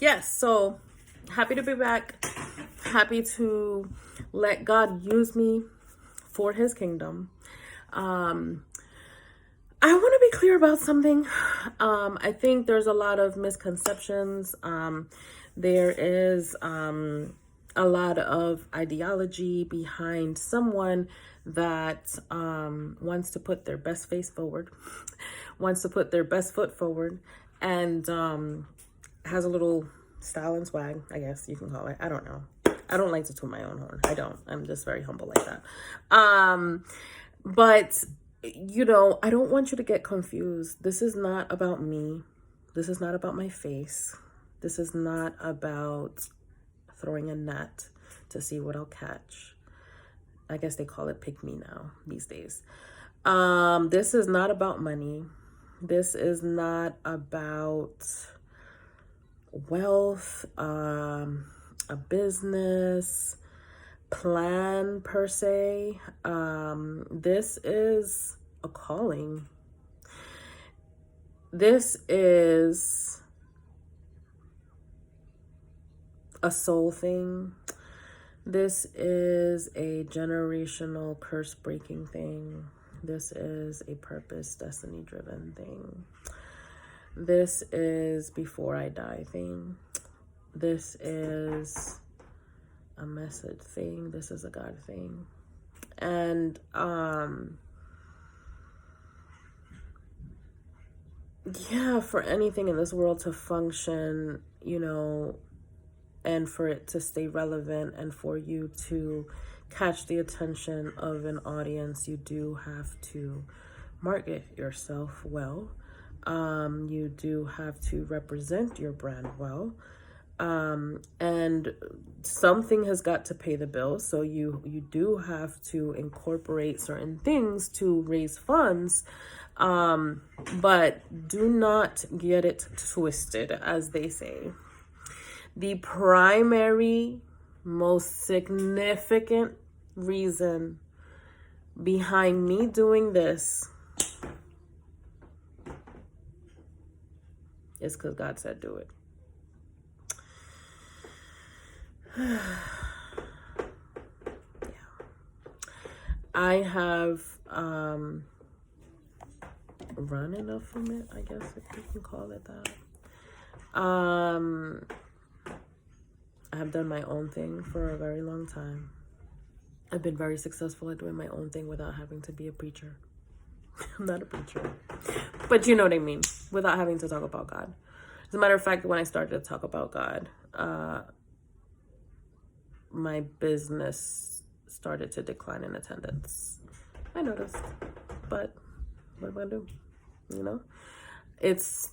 Yes, so happy to be back. Happy to let God use me for his kingdom. Um, I want to be clear about something. I think there's a lot of misconceptions. There is a lot of ideology behind someone that wants to put their best face forward, wants to put their best foot forward, and has a little style and swag, I guess you can call it. I don't know. I don't like to toot my own horn. I don't. I'm just very humble like that. But I don't want you to get confused. This is not about me. This is not about my face. This is not about throwing a net to see what I'll catch. I guess they call it pick me now these days. This is not about money. This is not about wealth, a business plan per se. This is a calling. This is a soul thing. This is a generational curse breaking thing. This is a purpose, destiny driven thing. This is before I die thing. This is a message thing. This is a God thing. And for anything in this world to function, and for it to stay relevant and for you to catch the attention of an audience, you do have to market yourself well. You do have to represent your brand well. And something has got to pay the bill. So you do have to incorporate certain things to raise funds. But do not get it twisted, as they say. The primary, most significant reason behind me doing this is because God said do it. I have run enough from it, I guess if you can call it that. I have done my own thing for a very long time. I've been very successful at doing my own thing without having to be a preacher. I'm not a preacher, but you know what I mean, without having to talk about God. As a matter of fact, when I started to talk about God, my business started to decline in attendance. I noticed, but what am I gonna do? It's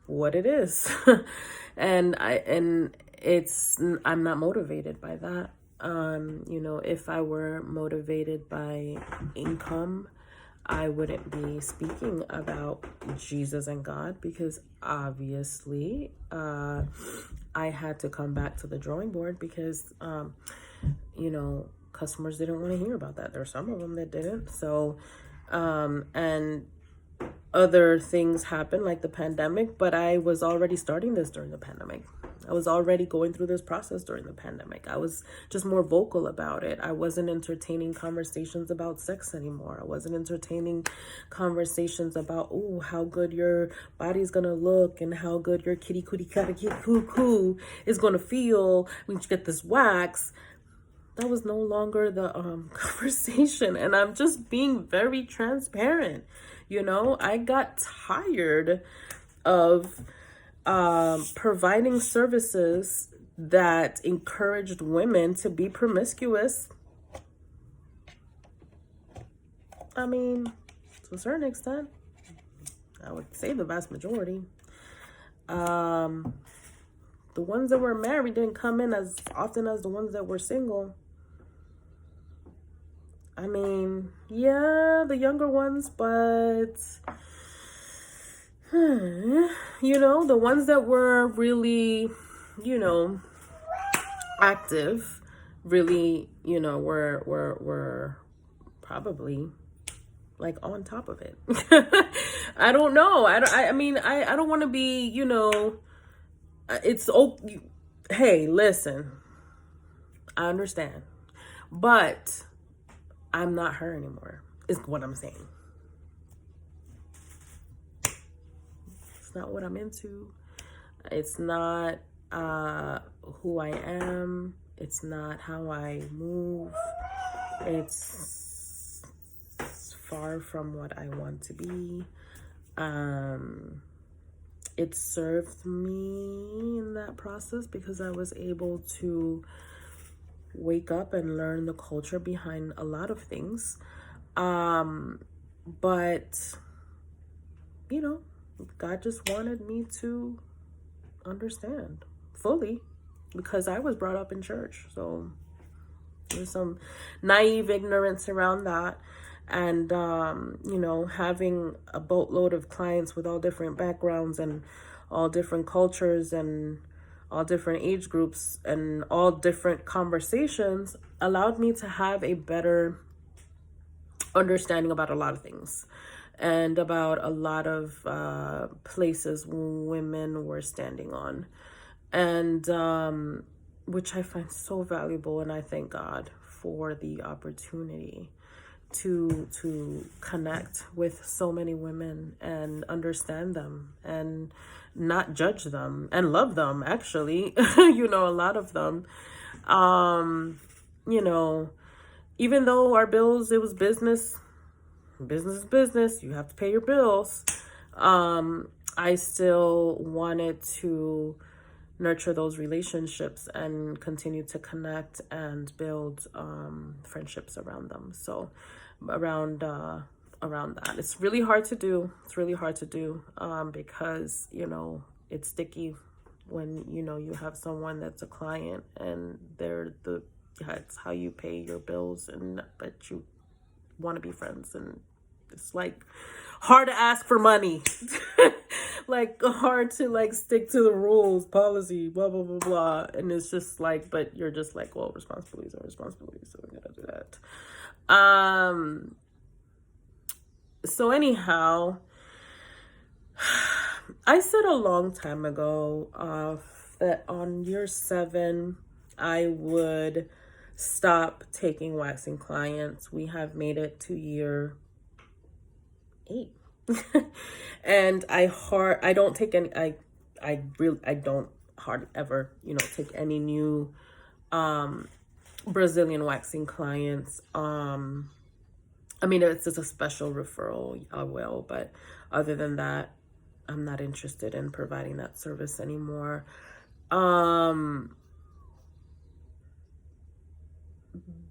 what it is. and I'm not motivated by that. If I were motivated by income, I wouldn't be speaking about Jesus and God, because obviously I had to come back to the drawing board because customers didn't want to hear about that. There were some of them that didn't. So and other things happened, like the pandemic, but I was already starting this during the pandemic. I was already going through this process during the pandemic. I was just more vocal about it. I wasn't entertaining conversations about sex anymore. I wasn't entertaining conversations about, how good your body's gonna look and how good your kitty coo is gonna feel when you get this wax. That was no longer the conversation. And I'm just being very transparent. I got tired of providing services that encouraged women to be promiscuous. I mean, to a certain extent, I would say the vast majority. The ones that were married didn't come in as often as the ones that were single. I mean, yeah, the younger ones, but the ones that were really, active, really, were probably like on top of it. I don't know. I mean, I don't want to be, it's okay. Hey, listen, I understand, but I'm not her anymore, is what I'm saying. It's not what I'm into. It's not who I am. It's not how I move. It's far from what I want to be. It served me in that process because I was able to wake up and learn the culture behind a lot of things. But, you know, God just wanted me to understand fully because I was brought up in church. So there's some naive ignorance around that. And, you know, having a boatload of clients with all different backgrounds and all different cultures and all different age groups and all different conversations allowed me to have a better understanding about a lot of things and about a lot of places women were standing on. And which I find so valuable, and I thank God for the opportunity to connect with so many women and understand them and not judge them and love them, actually. You know, a lot of them, you know, even though our bills, it was business is business, you have to pay your bills, I still wanted to nurture those relationships and continue to connect and build friendships around them. So around that, it's really hard to do. Because, you know, it's sticky when, you know, you have someone that's a client and it's how you pay your bills, and but you want to be friends, and it's like hard to ask for money. Like hard to like stick to the rules, policy, blah blah blah blah. And it's just like, but you're just like, well, responsibilities are responsibilities, so we gotta do that. So anyhow, I said a long time ago that on year 7 I would stop taking waxing clients. We have made it to year 8. And I don't take any, I don't hardly ever, you know, take any new Brazilian waxing clients. I mean, it's just a special referral, I will, but other than that, I'm not interested in providing that service anymore.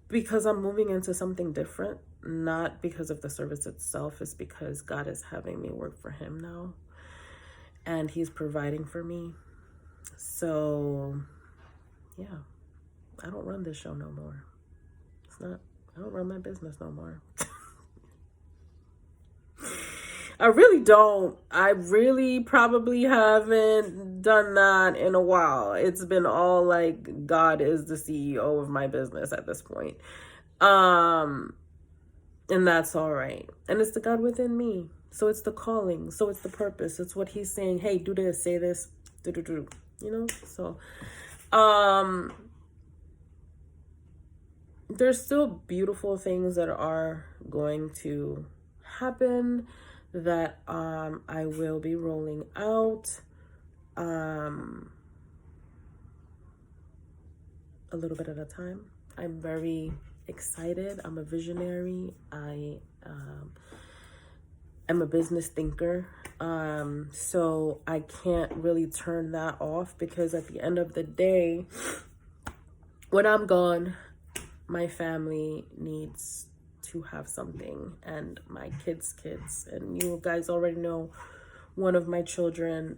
Because I'm moving into something different, not because of the service itself, it's because God is having me work for him now, and he's providing for me. So yeah, I don't run this show no more. I don't run my business no more. I really don't. I really probably haven't done that in a while. It's been all like God is the CEO of my business at this point. And that's all right. And it's the God within me. So it's the calling. So it's the purpose. It's what he's saying, hey, do this, say this, do. You know? So there's still beautiful things that are going to happen that I will be rolling out a little bit at a time. I'm very excited. I'm a visionary. I am a business thinker. So I can't really turn that off, because at the end of the day, when I'm gone, my family needs to have something, and my kids, and you guys already know one of my children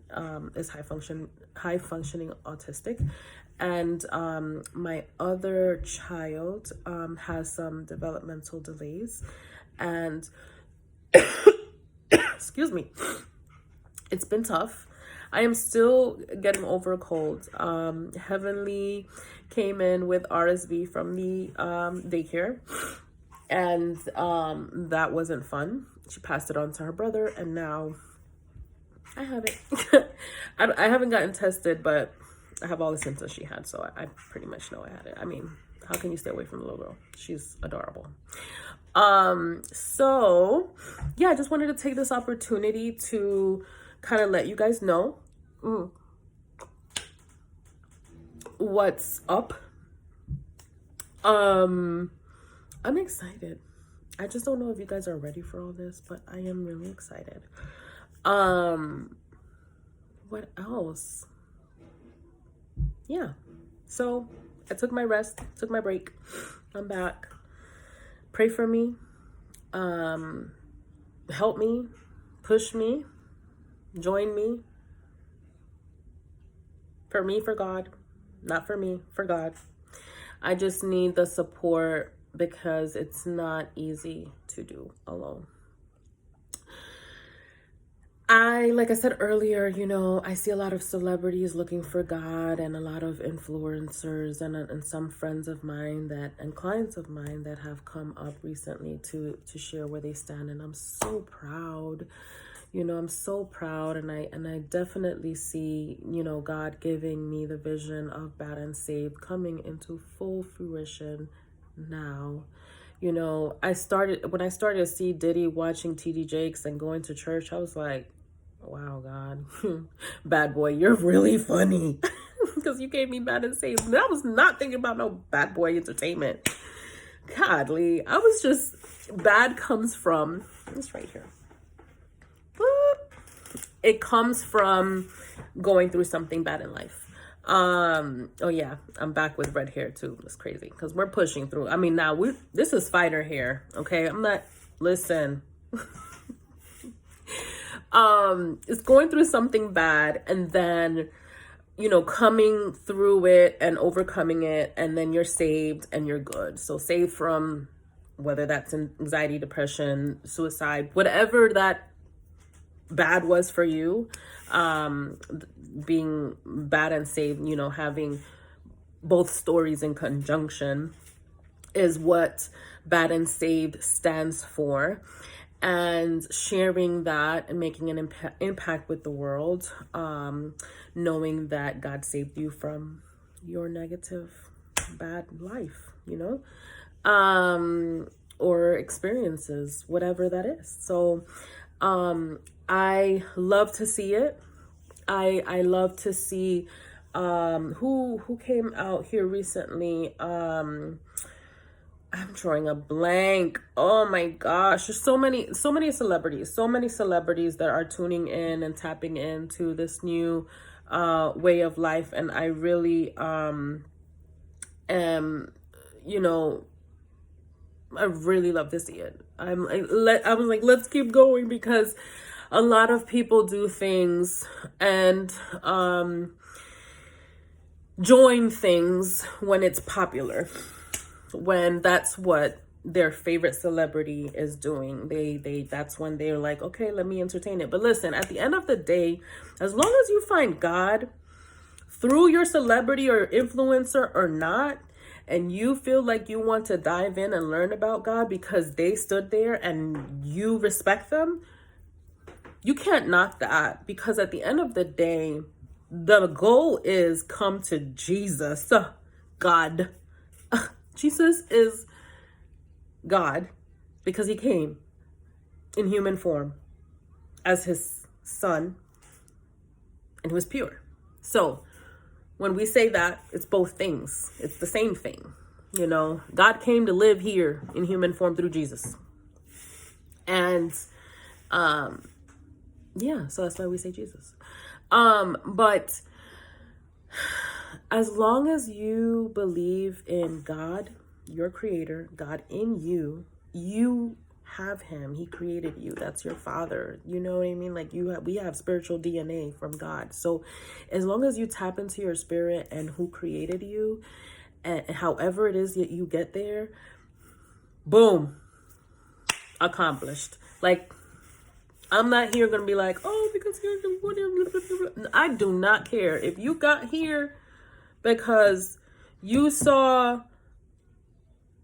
is high functioning autistic, and my other child has some developmental delays, and excuse me, it's been tough. I am still getting over a cold. Heavenly came in with RSV from the daycare, and that wasn't fun. She passed it on to her brother, and now I haven't. I haven't gotten tested, but I have all the symptoms she had, so I pretty much know I had it. I mean, how can you stay away from the little girl? She's adorable. So yeah, I just wanted to take this opportunity to kind of let you guys know what's up. I'm excited. I just don't know if you guys are ready for all this, but I am really excited. What else? Yeah. So I took my rest, took my break. I'm back. Pray for me. Help me, push me, join me. For me, for God. Not for me, for God. I just need the support because it's not easy to do alone. Like I said earlier, you know, I see a lot of celebrities looking for God and a lot of influencers and some friends of mine and clients of mine that have come up recently to share where they stand. And I'm so proud. You know, I'm so proud, and I definitely see, you know, God giving me the vision of Bad and Saved coming into full fruition now. You know, when I started to see Diddy watching TD Jakes and going to church, I was like, wow, God, Bad Boy, you're really funny. Because you gave me Bad and Saved. I was not thinking about no Bad Boy entertainment. Godly. I was just, bad comes from, it's right here. It comes from going through something bad in life. Oh yeah, I'm back with red hair too. It's crazy because we're pushing through. I mean, now this is fighter hair, okay? I'm not, listen. It's going through something bad and then, you know, coming through it and overcoming it, and then you're saved and you're good. So saved from whether that's anxiety, depression, suicide, whatever that bad was for you, being bad and saved, you know, having both stories in conjunction is what Bad and Saved stands for. And sharing that and making an impact with the world, knowing that God saved you from your negative, bad life, you know, or experiences, whatever that is. So, I love to see it. I love to see who came out here recently. I'm drawing a blank. Oh my gosh. There's so many celebrities that are tuning in and tapping into this new way of life. And I really am, you know, I really love to see it. I was like, let's keep going, because a lot of people do things and join things when it's popular, when that's what their favorite celebrity is doing. That's when they're like, okay, let me entertain it. But listen, at the end of the day, as long as you find God through your celebrity or influencer or not, and you feel like you want to dive in and learn about God because they stood there and you respect them, you can't knock that, because at the end of the day, the goal is come to Jesus, God. Jesus is God because he came in human form as his son, and he was pure. So when we say that, it's both things. It's the same thing. You know, God came to live here in human form through Jesus. And yeah, so that's why we say Jesus. But as long as you believe in God, your creator, God in you, you have him. He created you. That's your father. You know what I mean? Like we have spiritual DNA from God. So as long as you tap into your spirit and who created you, and however it is that you get there, boom, accomplished. Like, I'm not here going to be like, oh, because I do not care. If you got here because you saw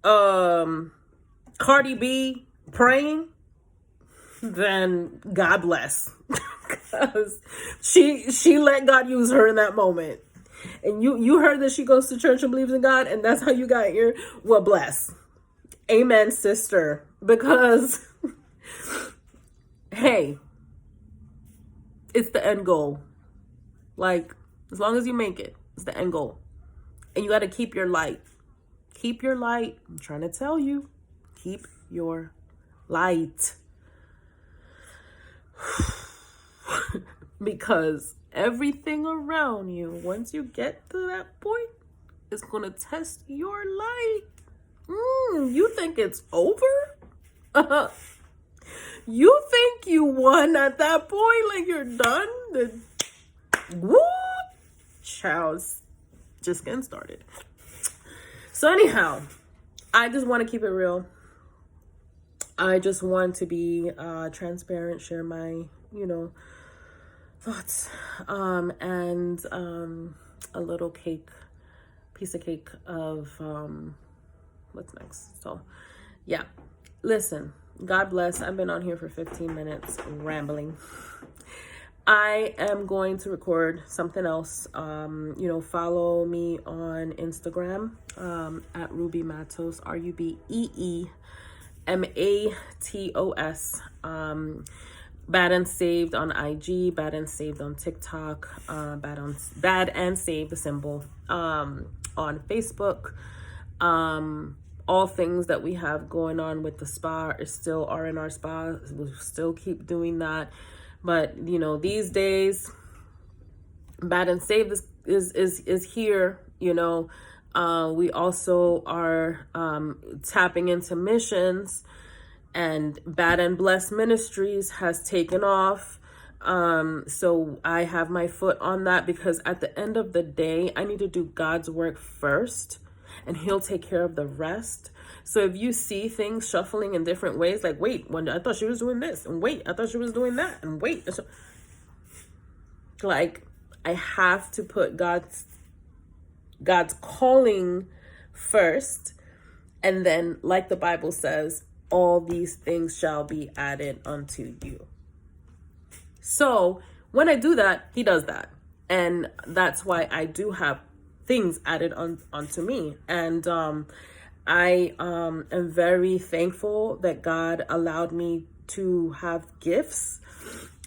Cardi B praying, then God bless. Because she let God use her in that moment. And you heard that she goes to church and believes in God, and that's how you got here. Well, bless. Amen, sister. Because, hey, it's the end goal. Like, as long as you make it, it's the end goal. And you got to keep your light. Keep your light. I'm trying to tell you. Keep your light. Because everything around you, once you get to that point, is going to test your light. You think it's over? You think you won at that point? Like you're done? Woo! Child's just getting started. So anyhow, I just want to keep it real. I just want to be transparent, share my, thoughts, and a little piece of cake of what's next. So yeah, listen, God bless. I've been on here for 15 minutes rambling. I am going to record something else. Follow me on Instagram at Ruby Matos, RubeeMatos. Bad and Saved on IG, Bad and Saved on TikTok, Bad and Saved, the symbol, on Facebook. All things that we have going on with the spa are still R&R Spa. We'll still keep doing that. But, these days, Bad and Saved is here, we also are tapping into missions, and Bad and Blessed Ministries has taken off. So I have my foot on that, because at the end of the day, I need to do God's work first, and he'll take care of the rest. So if you see things shuffling in different ways, like, wait, I thought she was doing this, and wait, I thought she was doing that, and wait. Like, I have to put God's calling first, and then, like the Bible says, all these things shall be added unto you. So when I do that, he does that. And that's why I do have things added onto me. And I am very thankful that God allowed me to have gifts,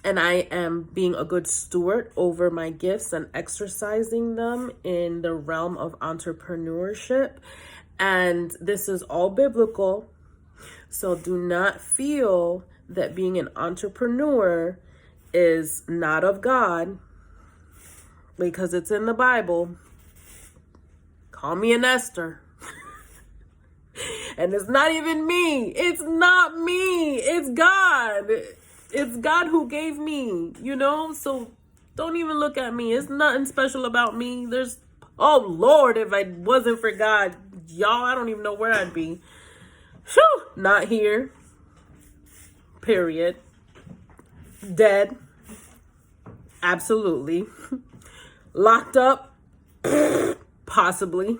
and I am being a good steward over my gifts and exercising them in the realm of entrepreneurship. And this is all biblical. So do not feel that being an entrepreneur is not of God, because it's in the Bible. Call me an Esther. And it's not even me. It's not me. It's God. It's God who gave me, So don't even look at me. It's nothing special about me. Oh Lord, if I wasn't for God, y'all, I don't even know where I'd be. Whew, not here. Period. Dead. Absolutely. Locked up. Possibly.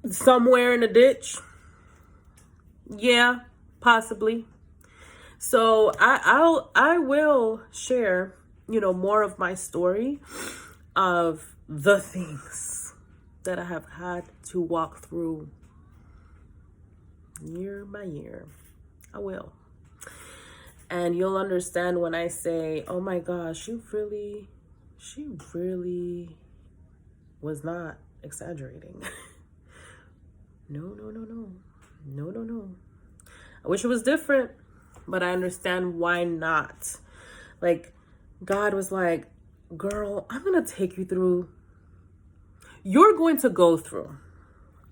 Somewhere in a ditch. Yeah, possibly. So I will share, more of my story of the things that I have had to walk through year by year. I will. And you'll understand when I say, oh my gosh, she really was not exaggerating. No. I wish it was different, but I understand why not. Like, God was like, girl, I'm going to take you through. You're going to go through.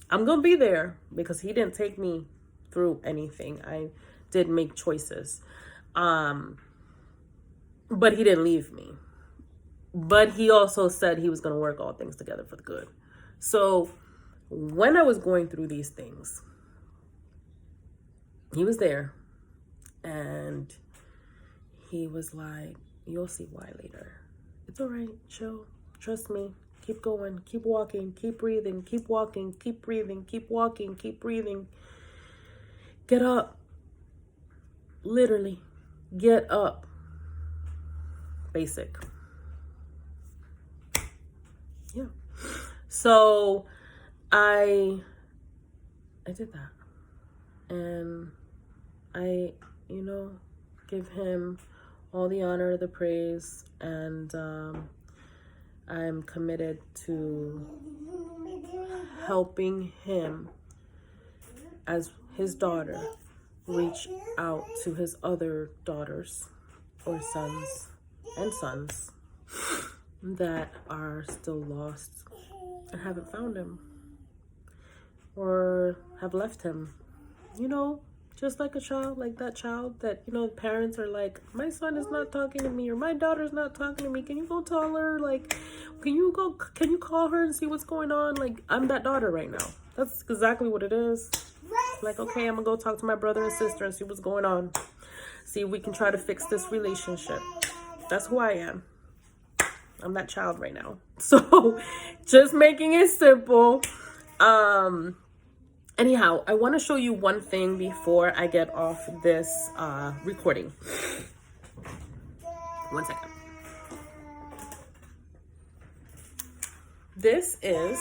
I'm going to be there, because he didn't take me through anything. I did make choices. But he didn't leave me. But he also said he was going to work all things together for the good. So when I was going through these things, he was there, and he was like, you'll see why later. It's all right, chill, trust me, keep going, keep walking, keep breathing, keep walking, keep breathing, keep walking, keep breathing. Get up. Literally, get up. Basic. Yeah. So I did that. And I, give him all the honor, the praise, and I'm committed to helping him as his daughter reach out to his other daughters or sons and sons that are still lost and haven't found him or have left him. Just like a child, like that child that, parents are like, my son is not talking to me or my daughter's not talking to me. Can you go tell her? Like, can you call her and see what's going on? Like, I'm that daughter right now. That's exactly what it is. Like, okay, I'm gonna go talk to my brother and sister and see what's going on. See if we can try to fix this relationship. That's who I am. I'm that child right now. So just making it simple. Anyhow, I want to show you one thing before I get off this recording. One second. This is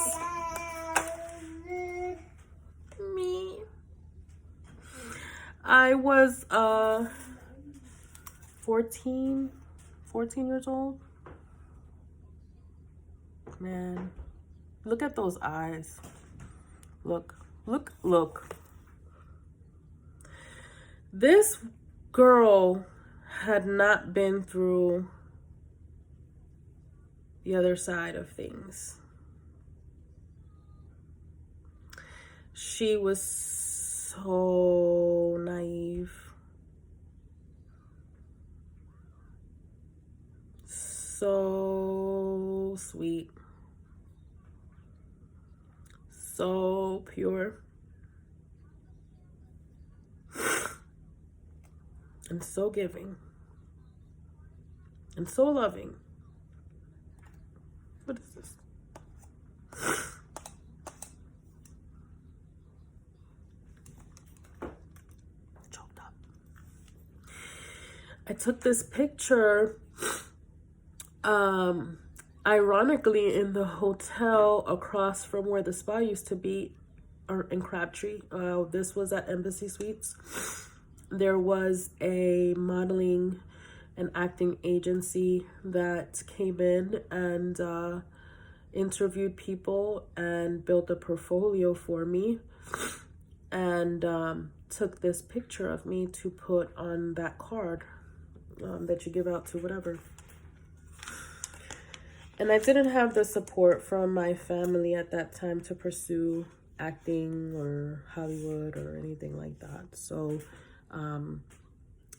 me. I was 14 years old. Man, look at those eyes. Look. This girl had not been through the other side of things. She was so naive. So sweet. So pure. And so giving. And so loving. What is this? Choked up. I took this picture ironically in the hotel across from where the spa used to be, or in Crabtree. This was at Embassy Suites. There was a modeling and acting agency that came in and interviewed people and built a portfolio for me, and took this picture of me to put on that card that you give out to whatever. And I didn't have the support from my family at that time to pursue acting or Hollywood or anything like that. So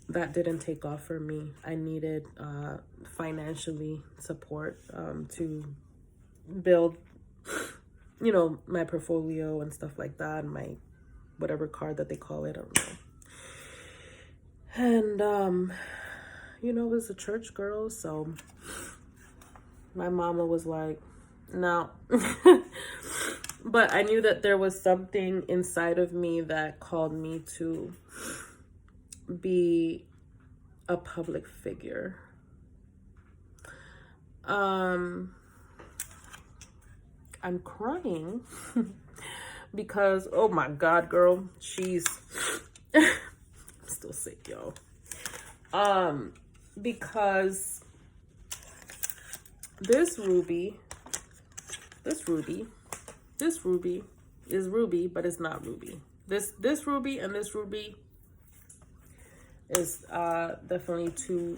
that didn't take off for me. I needed financially support to build, my portfolio and stuff like that, my whatever card that they call it, I don't know. And, I was a church girl, so my mama was like, no. But I knew that there was something inside of me that called me to be a public figure. I'm crying because, oh my God, girl, she's I'm still sick, y'all. Because this ruby is ruby, but it's not ruby. This ruby and this ruby is definitely two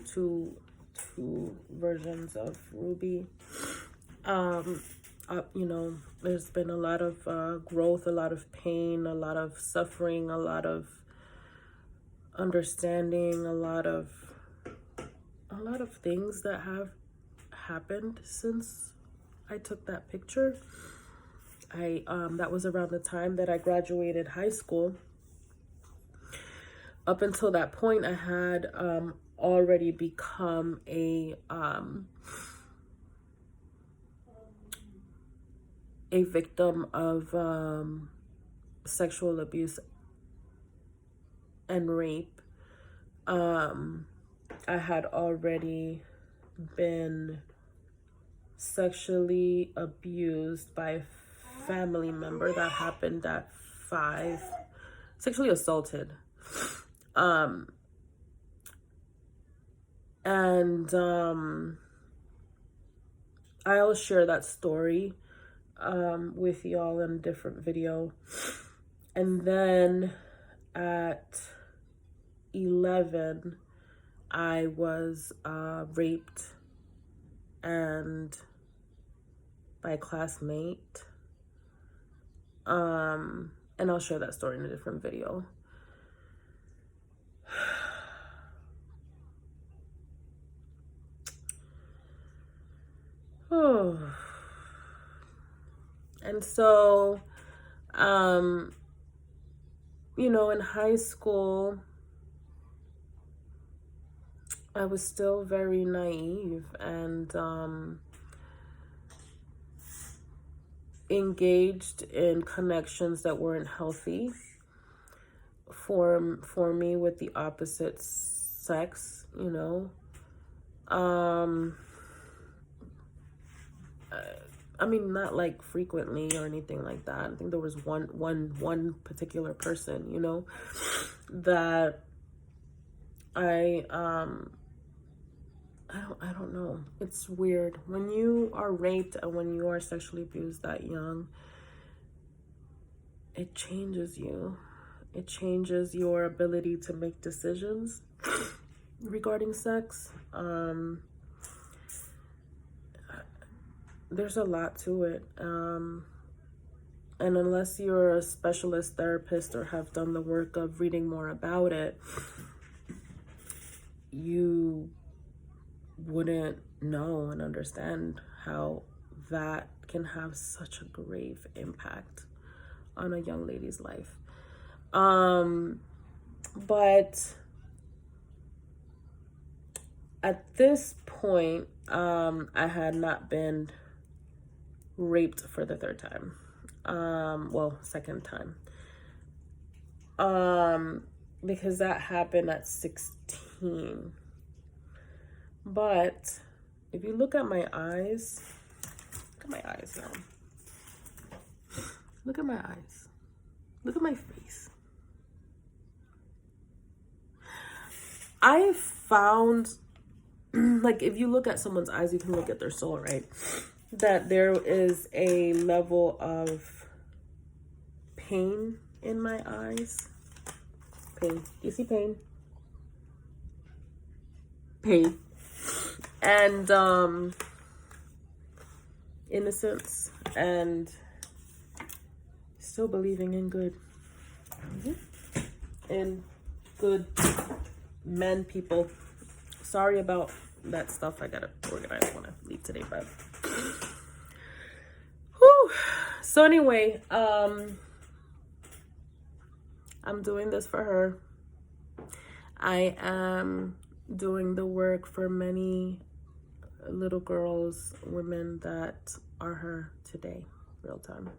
versions of ruby. There's been a lot of growth, a lot of pain, a lot of suffering, a lot of understanding, a lot of things that have happened since I took that picture. That was around the time that I graduated high school. Up until that point, I had already become a victim of sexual abuse and rape I had already been sexually abused by a family member. That happened at 5. Sexually assaulted. And I'll share that story with y'all in a different video. And then at 11, I was raped and by a classmate. And I'll share that story in a different video. Oh. And so, you know, in high school, I was still very naive and engaged in connections that weren't healthy for me with the opposite sex, you know. I mean, not like frequently or anything like that. I think there was one particular person, you know, that I don't know. It's weird when you are raped and when you are sexually abused that young. It changes you. It changes your ability to make decisions regarding sex. There's a lot to it. And unless you're a specialist therapist or have done the work of reading more about it, you wouldn't know and understand how that can have such a grave impact on a young lady's life. But at this point, I had not been raped for the third time. Well, second time. Because that happened at 16. But if you look at my eyes, look at my eyes now. Look at my eyes. Look at my face. I found, like, if you look at someone's eyes, you can look at their soul, right? That there is a level of pain in my eyes. Pain. Do you see pain? Pain. And innocence and still believing in good. In good men, people. Sorry about that stuff. I gotta organize when I leave today, but whew. So anyway, I'm doing this for her. I am doing the work for many little girls, women that are her today, real time.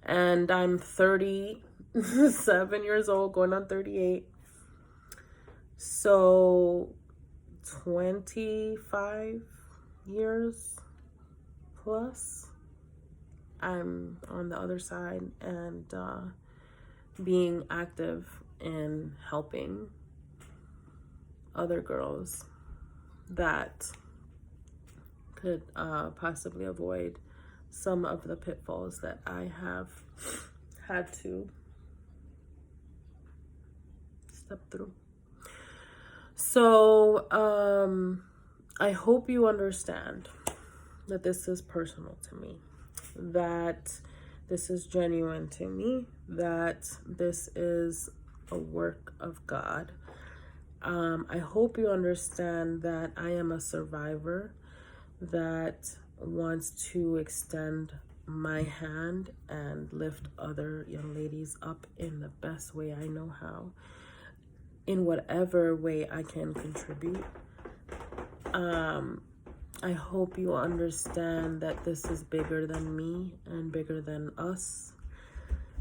And I'm 37 years old, going on 38. So 25 years plus, I'm on the other side and being active in helping other girls that could possibly avoid some of the pitfalls that I have had to step through. So I hope you understand that this is personal to me, that this is genuine to me, that this is a work of God. I hope you understand that I am a survivor that wants to extend my hand and lift other young ladies up in the best way I know how, in whatever way I can contribute. I hope you understand that this is bigger than me and bigger than us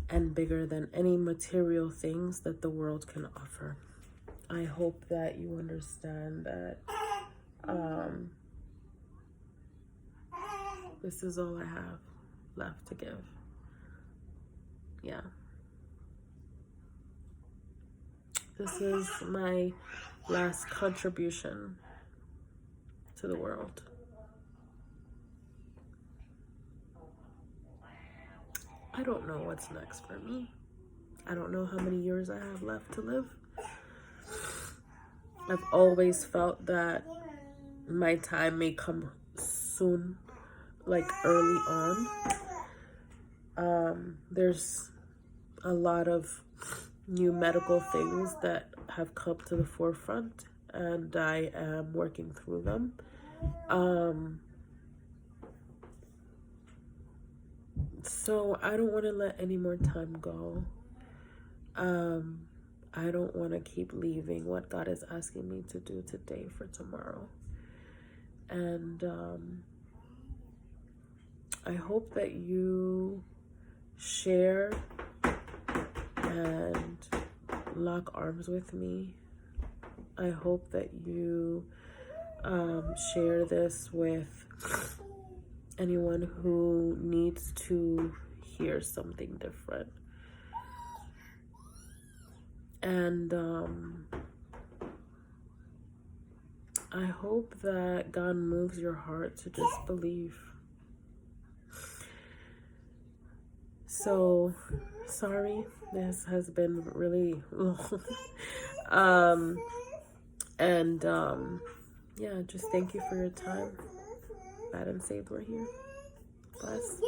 and bigger than any material things that the world can offer. I hope that you understand that this is all I have left to give. Yeah. This is my last contribution to the world. I don't know what's next for me. I don't know how many years I have left to live. I've always felt that my time may come soon, like early on. There's a lot of new medical things that have come to the forefront, and I am working through them. So I don't want to let any more time go. I don't want to keep leaving what God is asking me to do today for tomorrow. And I hope that you share and lock arms with me. I hope that you share this with anyone who needs to hear something different. And I hope that God moves your heart to just believe. So, sorry, this has been really long. Yeah, just thank you for your time. Bad and saved, we're here. Bless.